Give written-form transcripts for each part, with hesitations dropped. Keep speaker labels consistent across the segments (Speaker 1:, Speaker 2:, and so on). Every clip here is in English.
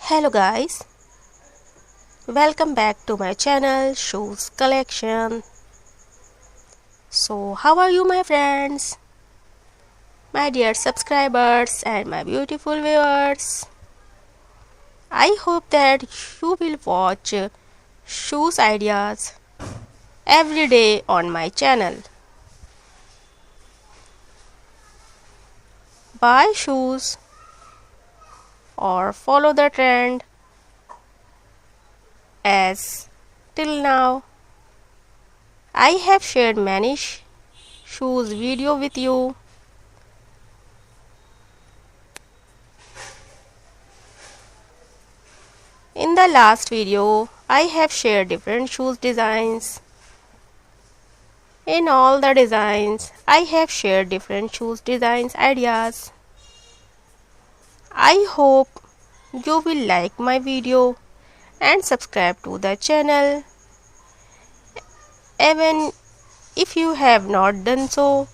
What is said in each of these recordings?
Speaker 1: Hello guys, welcome back to my channel Shoes Collection. So how are you my friends, my dear subscribers and my beautiful viewers? I hope that you will watch shoes ideas every day on my channel. Buy shoes or follow the trend, as till now I have shared many shoes video with you. In the last video, I have shared different shoes designs. In all the designs, I have shared different shoes designs ideas. I hope you will like my video and subscribe to the channel. Even if you have not done so,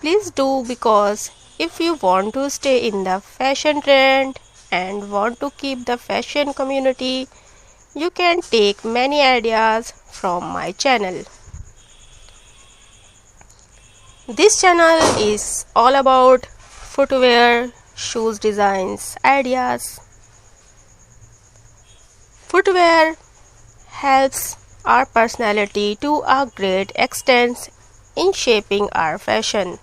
Speaker 1: please do, because if you want to stay in the fashion trend and want to keep the fashion community, you can take many ideas from my channel. This channel is all about footwear, shoes designs, ideas. Footwear helps our personality to a great extent in shaping our fashion.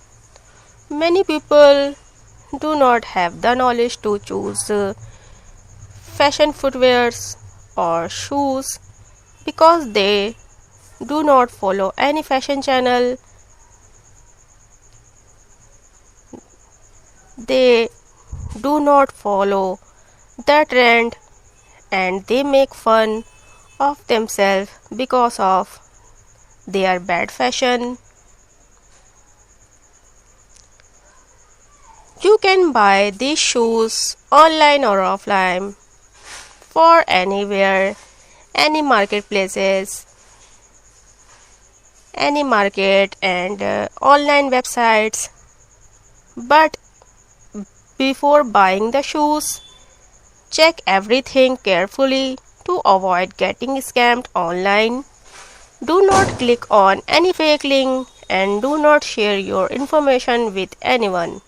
Speaker 1: Many people do not have the knowledge to choose fashion footwears or shoes because they do not follow any fashion channel. They do not follow the trend and they make fun of themselves because of their bad fashion. You can buy these shoes online or offline for anywhere, any marketplaces, any market and online websites. But before buying the shoes, check everything carefully to avoid getting scammed online. Do not click on any fake link and do not share your information with anyone.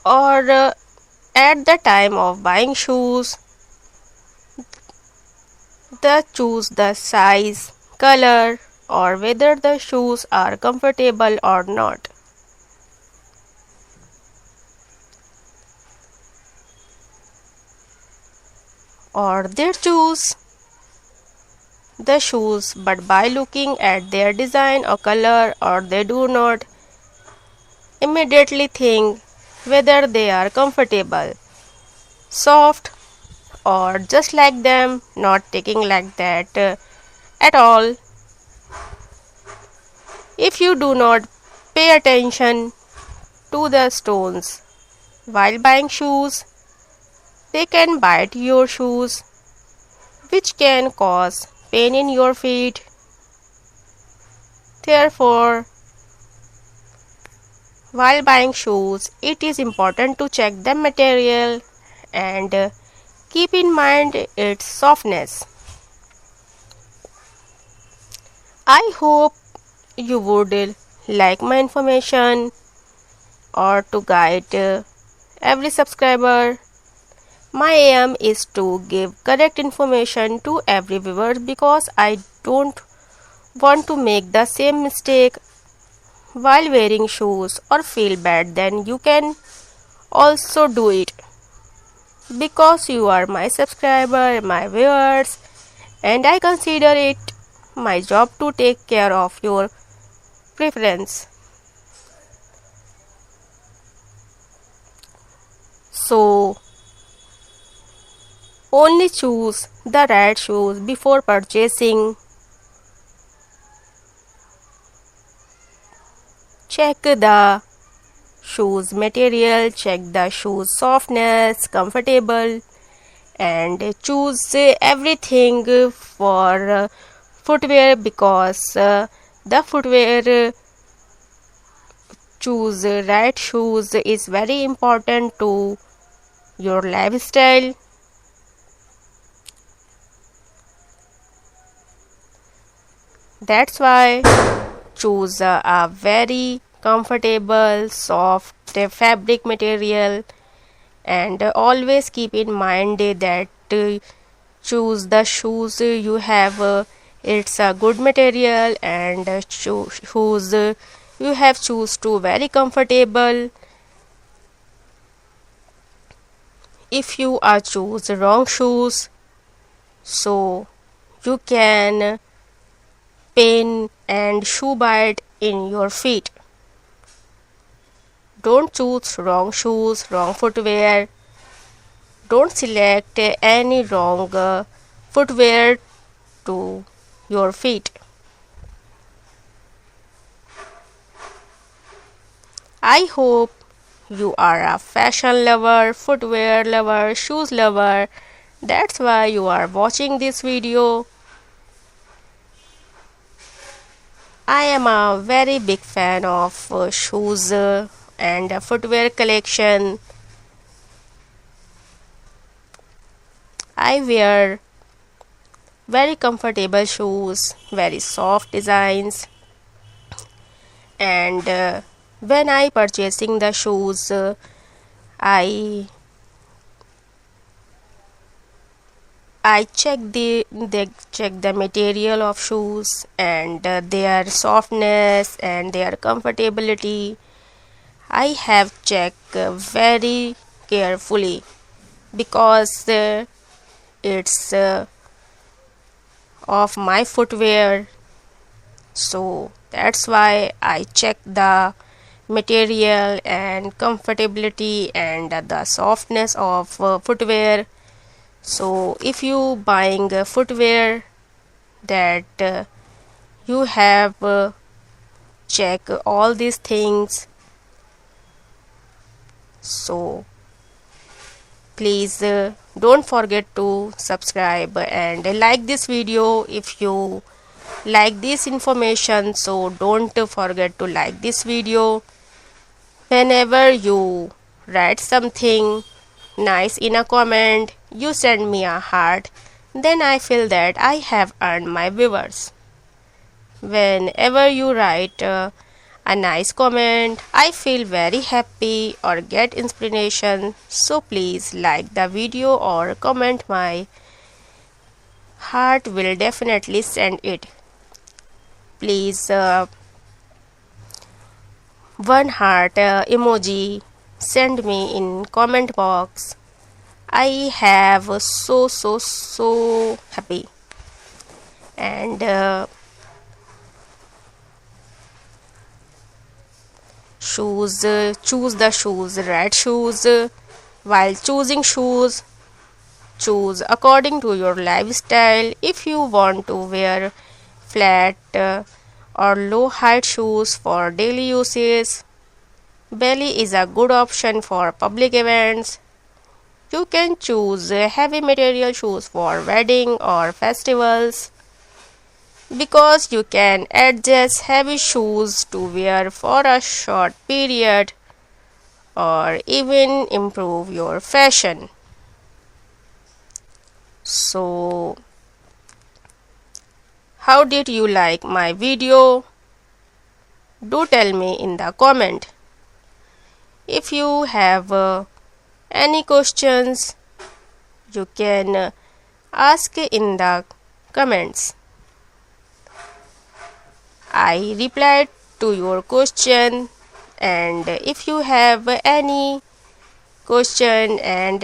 Speaker 1: Or at the time of buying shoes, choose the size, color, or whether the shoes are comfortable or not. Or they choose the shoes but by looking at their design or color, or they do not immediately think whether they are comfortable, soft, or just like them, not taking like that at all. If you do not pay attention to the stones while buying shoes, they can bite your shoes, which can cause pain in your feet. Therefore, while buying shoes, it is important to check the material and keep in mind its softness. I hope you would like my information or to guide every subscriber. My aim is to give correct information to every viewer because I don't want to make the same mistake while wearing shoes or feel bad. Then you can also do it because you are my subscriber, my viewers, and I consider it my job to take care of your preference. So only choose the right shoes before purchasing. Check the shoes material, check the shoes softness, comfortable, and choose everything for footwear because the footwear choose right shoes is very important to your lifestyle. That's why choose a very comfortable, soft fabric material, and always keep in mind that choose the shoes you have. It's a good material, and shoes you have choose to very comfortable. If you are choose wrong shoes, so you can pain and shoe bite in your feet. Don't choose wrong shoes, wrong footwear. Don't select any wrong footwear to your feet. I hope you are a fashion lover, footwear lover, shoes lover. That's why you are watching this video. I am a very big fan of shoes and footwear collection. I wear very comfortable shoes, very soft designs, and when I purchasing the shoes, I check the material of shoes and their softness and their comfortability. I have checked very carefully because it's of my footwear, so that's why I check the material and comfortability and the softness of footwear. So if you buying footwear, that you have check all these things. So please don't forget to subscribe and like this video if you like this information. So don't forget to like this video. Whenever you write something nice in a comment, you send me a heart, then I feel that I have earned my viewers. Whenever you write a nice comment, I feel very happy or get inspiration. So please like the video or comment. My heart will definitely send it. Please one heart emoji send me in comment box. I have so happy. And shoes, choose the shoes, right shoes. While choosing shoes, choose according to your lifestyle. If you want to wear flat or low height shoes for daily uses, belly is a good option for public events. You can choose heavy material shoes for wedding or festivals, because you can adjust heavy shoes to wear for a short period or even improve your fashion. So, how did you like my video? Do tell me in the comment. If you have any questions, you can ask in the comments. I replied to your question, and if you have any question and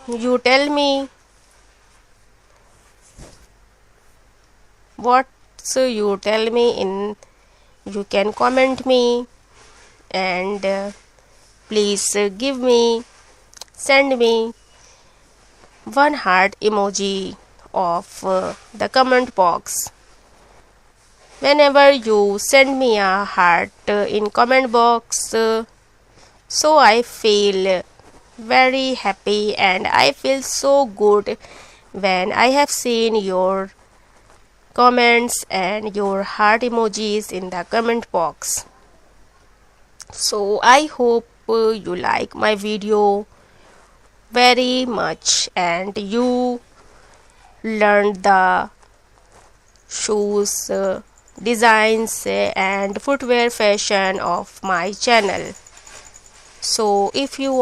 Speaker 1: you tell me what, so you tell me in, you can comment me, and please give me, send me one heart emoji of the comment box. Whenever you send me a heart in comment box, so I feel very happy and I feel so good when I have seen your comments and your heart emojis in the comment box. So I hope you like my video very much and you learned the shoes designs and footwear fashion of my channel. So if you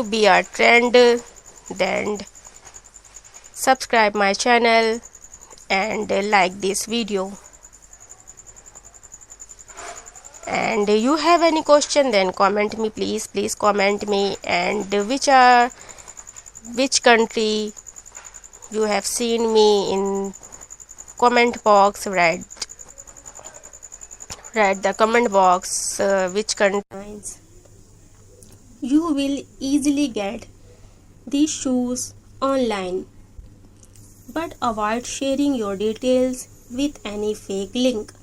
Speaker 1: be a trend, then subscribe my channel and like this video. And you have any question, then comment me, please comment me. And which country you have seen me in comment box. Write the comment box which country. You will easily get these shoes online, but avoid sharing your details with any fake link,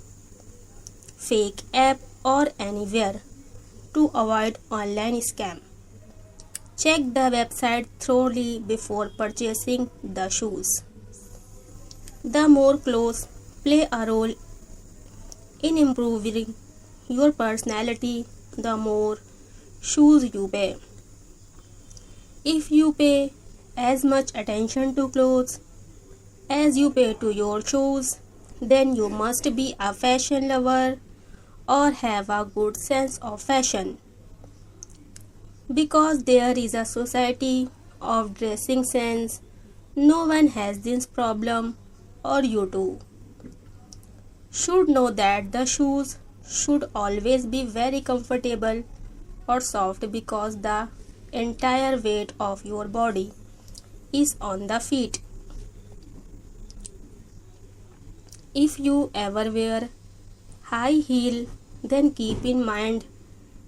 Speaker 1: fake app or anywhere to avoid online scam. Check the website thoroughly before purchasing the shoes. The more clothes play a role in improving your personality, the more shoes you pay. If you pay as much attention to clothes as you pay to your shoes, then you must be a fashion lover or have a good sense of fashion. Because there is a society of dressing sense, no one has this problem, or you too should know that the shoes should always be very comfortable or soft, because the entire weight of your body is on the feet. If you ever wear high heel, then keep in mind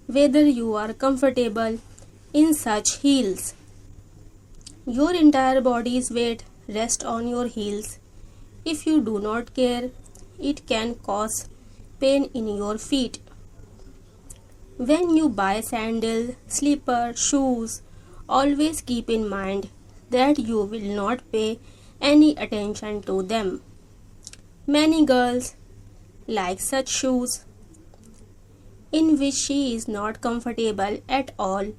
Speaker 1: whether you are comfortable in such heels. Your entire body's weight rests on your heels. If you do not care, it can cause pain in your feet. When you buy sandals, slippers, shoes, always keep in mind that you will not pay any attention to them. Many girls like such shoes in which she is not comfortable at all,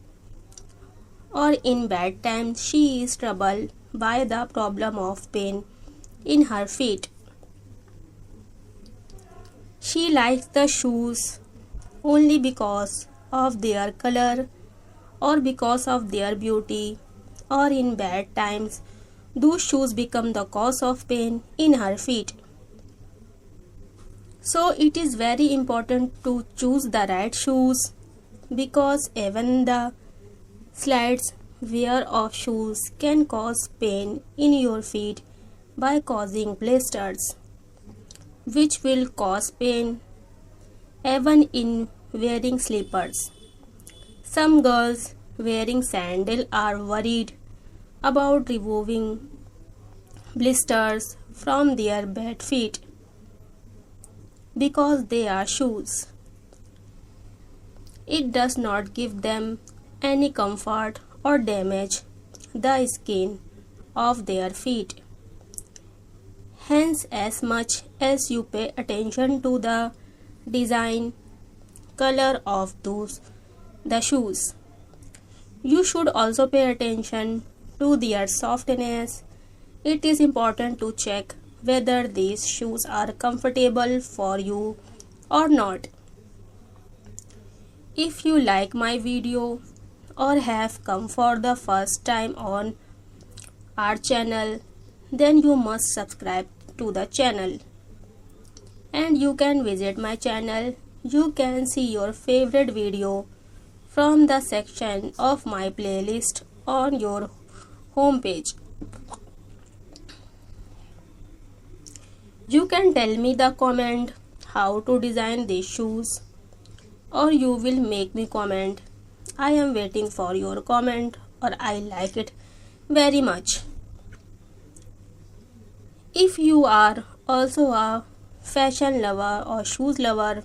Speaker 1: or in bad times she is troubled by the problem of pain in her feet. She likes the shoes only because of their color or because of their beauty, or in bad times those shoes become the cause of pain in her feet. So it is very important to choose the right shoes, because even the slight wear of shoes can cause pain in your feet by causing blisters, which will cause pain even in wearing slippers. Some girls wearing sandals are worried about removing blisters from their bad feet because they are shoes. It does not give them any comfort or damage the skin of their feet. Hence, as much as you pay attention to the design, color of the shoes, you should also pay attention to their softness. It is important to check whether these shoes are comfortable for you or not. If you like my video or have come for the first time on our channel, then you must subscribe to the channel. And you can visit my channel. You can see your favorite video from the section of my playlist on your home page. You can tell me the comment how to design these shoes, or you will make me comment. I am waiting for your comment, or I like it very much. If you are also a fashion lover or shoes lover,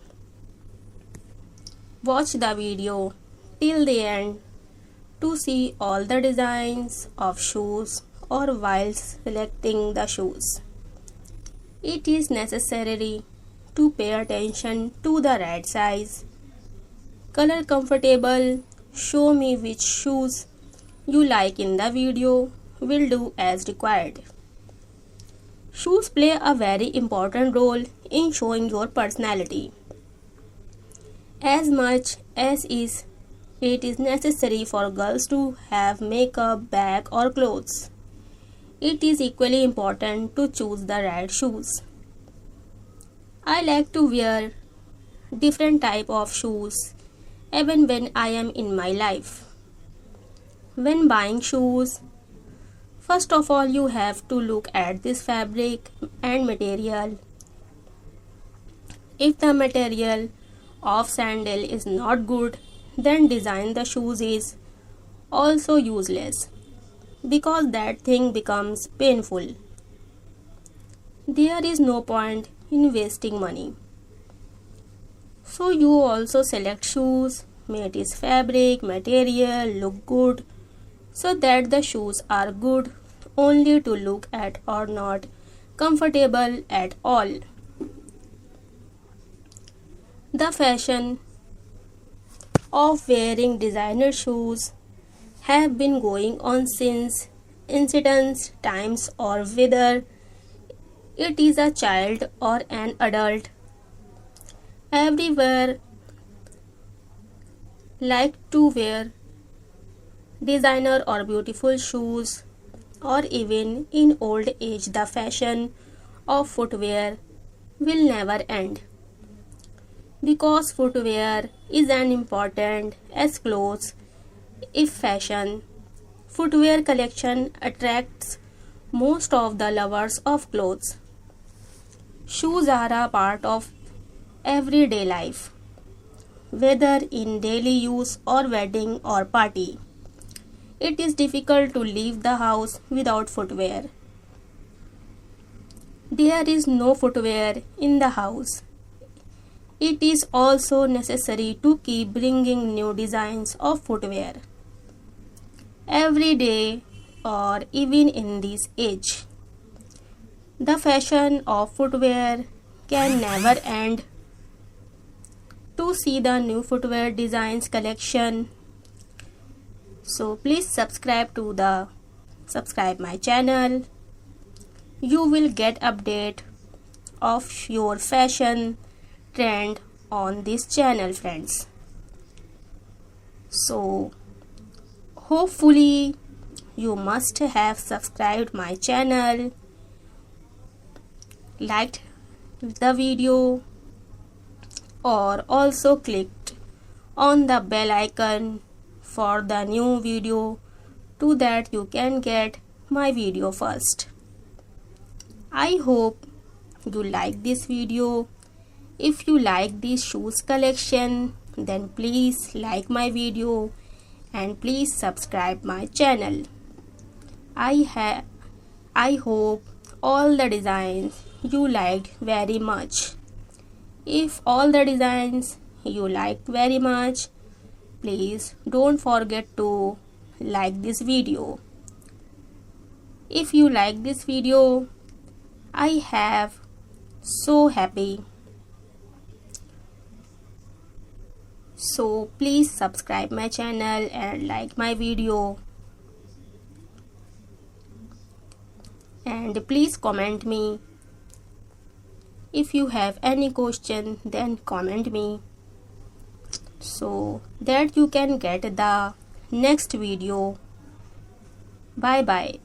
Speaker 1: watch the video till the end to see all the designs of shoes or while selecting the shoes. It is necessary to pay attention to the right size, color comfortable. Show me which shoes you like in the video. Will do as required. Shoes play a very important role in showing your personality. As much as it is necessary for girls to have makeup, bag or clothes, it is equally important to choose the right shoes. I like to wear different type of shoes even when I am in my life. When buying shoes, first of all you have to look at this fabric and material. If the material of sandal is not good, then design the shoes is also useless because that thing becomes painful. There is no point in wasting money. So you also select shoes, made is fabric, material, look good, so that the shoes are good only to look at or not comfortable at all. The fashion of wearing designer shoes have been going on since ancient times, or whether it is a child or an adult. Everywhere like to wear designer or beautiful shoes, or even in old age the fashion of footwear will never end, because footwear is as important as clothes. If fashion footwear collection attracts most of the lovers of clothes, shoes are a part of everyday life, whether in daily use or wedding or party. It is difficult to leave the house without footwear. There is no footwear in the house. It is also necessary to keep bringing new designs of footwear every day, or even in this age. The fashion of footwear can never end. To see the new footwear designs collection, so please subscribe my channel. You will get update of your fashion trend on this channel, friends. So hopefully you must have subscribed my channel, liked the video, or also clicked on the bell icon for the new video, so that you can get my video first. I hope you like this video. If you like this shoes collection, then please like my video and please subscribe my channel. I hope all the designs you liked very much. If all the designs you liked very much, please don't forget to like this video. If you like this video, I have so happy. So please subscribe my channel and like my video, and please comment me. If you have any question, then comment me, so that you can get the next video. Bye bye.